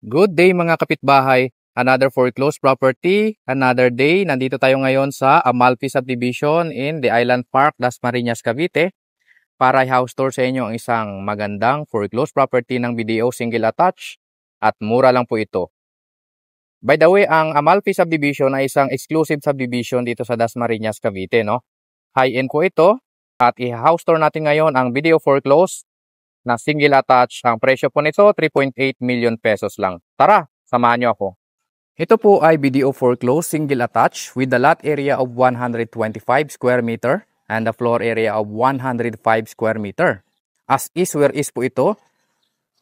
Good day mga kapitbahay. Another foreclosed property, another day. Nandito tayo ngayon sa Amalfi Subdivision in the Island Park, Dasmariñas, Cavite para i-house tour sa inyo ang isang magandang foreclosed property ng BDO single attached at mura lang po ito. By the way, ang Amalfi Subdivision ay isang exclusive subdivision dito sa Dasmariñas, Cavite, no? High-end po ito at i-house tour natin ngayon ang BDO foreclosed na single attached. Ang presyo po nito 3.8 million pesos lang. Tara, samahan niyo ako. Ito po ay BDO foreclosed single attached with the lot area of 125 square meter and the floor area of 105 square meter. As is where is po ito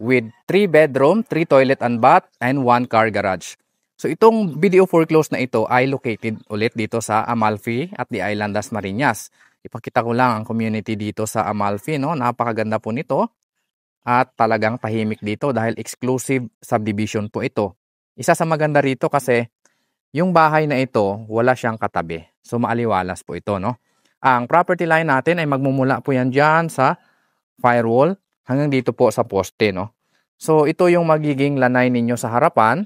with 3 bedroom, 3 toilet and bath and 1 car garage. So itong BDO foreclosed na ito ay located ulit dito sa Amalfi at the Island Dasmariñas. Ipakita ko lang ang community dito sa Amalfi, no? Napakaganda po nito. At talagang tahimik dito dahil exclusive subdivision po ito. Isa sa maganda rito kasi yung bahay na ito wala siyang katabi. So maaliwalas po ito, no? Ang property line natin ay magmumula po yan dyan sa firewall hanggang dito po sa poste, no? So ito yung magiging lanay ninyo sa harapan.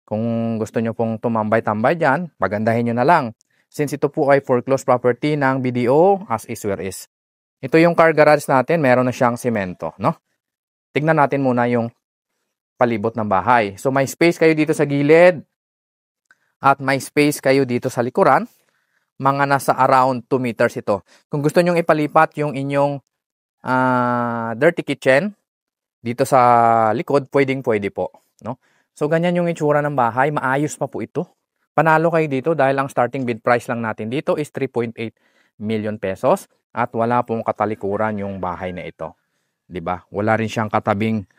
Kung gusto nyo pong tumambay-tambay dyan, pagandahin nyo na lang. Since ito po ay foreclosed property ng BDO as is where is. Ito yung car garage natin, meron na siyang semento, no? Tignan natin muna yung palibot ng bahay. So may space kayo dito sa gilid at may space kayo dito sa likuran. Mga nasa around 2 meters ito. Kung gusto nyong ipalipat yung inyong dirty kitchen dito sa likod, pwedeng-pwede po, no? So ganyan yung itsura ng bahay. Maayos pa po ito. Panalo kayo dito dahil ang starting bid price lang natin dito is 3.8 million pesos at wala pong katalikuran yung bahay na ito. 'Di ba? Wala rin siyang katabing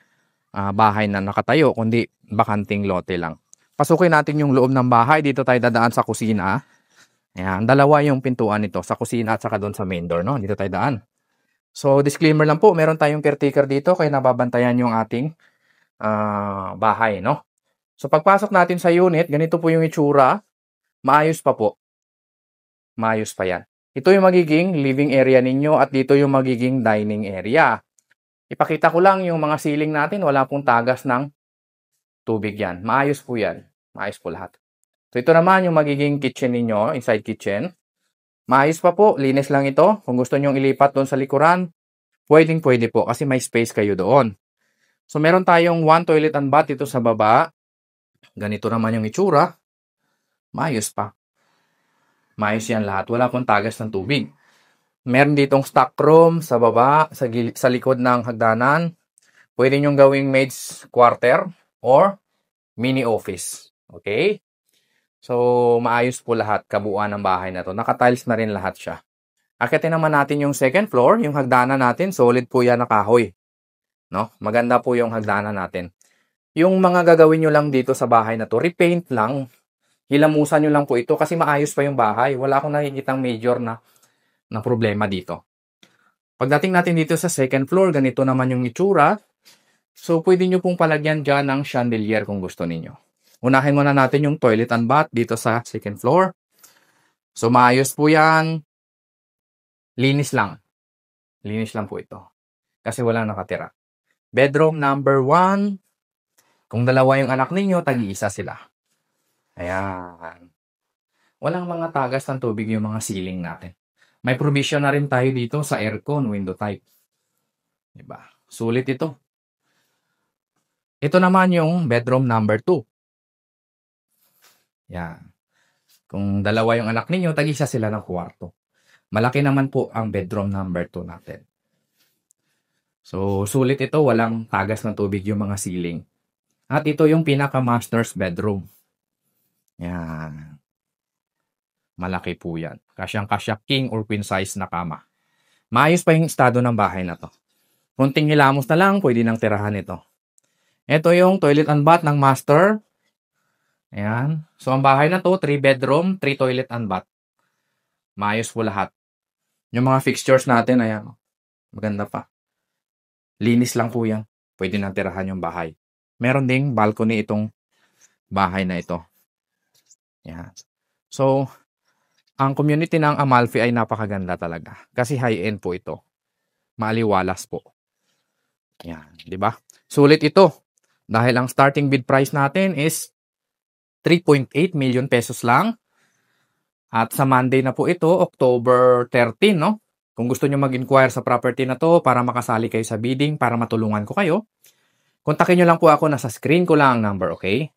bahay na nakatayo, kundi bakanting lote lang. Pasukin natin yung loob ng bahay. Dito tayo dadaan sa kusina. Ayan, dalawa yung pintuan nito, sa kusina at saka doon sa main door, no? Dito tayo daan. So, disclaimer lang po, meron tayong caretaker dito kaya nababantayan yung ating bahay, no? So, pagpasok natin sa unit, ganito po yung itsura. Maayos pa po. Maayos pa yan. Ito yung magiging living area ninyo at dito yung magiging dining area. Ipakita ko lang yung mga ceiling natin, wala pong tagas ng tubig yan. Maayos po yan. Maayos po lahat. So ito naman yung magiging kitchen ninyo, inside kitchen. Maayos pa po, linis lang ito. Kung gusto nyong ilipat doon sa likuran, pwedeng-pwede po kasi may space kayo doon. So meron tayong 1 toilet and bath dito sa baba. Ganito naman yung itsura. Maayos pa. Maayos yan lahat. Wala pong tagas ng tubig. Meron ditong stock room sa baba, sa likod ng hagdanan. Pwede nyong gawing maid's quarter or mini office. Okay? So, maayos po lahat, kabuuan ng bahay na to. Naka-tiles na rin lahat siya. Akitin naman natin yung second floor. Yung hagdanan natin, solid po yan na kahoy. No? Maganda po yung hagdanan natin. Yung mga gagawin nyo lang dito sa bahay na to, repaint lang. Hilamusan nyo lang po ito kasi maayos pa yung bahay. Wala akong nakikitang major na problema dito. Pagdating natin dito sa second floor, ganito naman yung itsura. So, pwede nyo pong palagyan dyan ng chandelier kung gusto ninyo. Unahin muna natin yung toilet and bath dito sa second floor. So, maayos po yan. Linis lang. Linis lang po ito. Kasi walang nakatira. Bedroom number 1. Kung dalawa yung anak ninyo, tag-iisa sila. Ayan. Walang mga tagas ng tubig yung mga ceiling natin. May provision na rin tayo dito sa aircon, window type. Diba? Sulit ito. Ito naman yung bedroom number 2. Yan. Kung dalawa yung anak ninyo, tag-isa sila ng kwarto. Malaki naman po ang bedroom number 2 natin. So, sulit ito. Walang tagas ng tubig yung mga ceiling. At ito yung pinaka-master's bedroom. Yan. Malaki po yan. Kasyang-kasya king or queen size na kama. Maayos pa yung estado ng bahay na to. Kunting hilamos na lang, pwede nang tirahan ito. Ito yung toilet and bath ng master. Ayan. So, ang bahay na to, 3 bedroom, 3 toilet and bath. Maayos po lahat. Yung mga fixtures natin, ayan. Maganda pa. Linis lang po yan. Pwede nang tirahan yung bahay. Meron ding balcony itong bahay na ito. Ayan. So, ang community ng Amalfi ay napakaganda talaga. Kasi high-end po ito. Maaliwalas po. Yan, di ba? Sulit ito. Dahil ang starting bid price natin is 3.8 million pesos lang. At sa Monday na po ito, October 13, no? Kung gusto nyo mag-inquire sa property na to para makasali kayo sa bidding, para matulungan ko kayo, kontakin nyo lang po ako, nasa screen ko lang ang number, okay?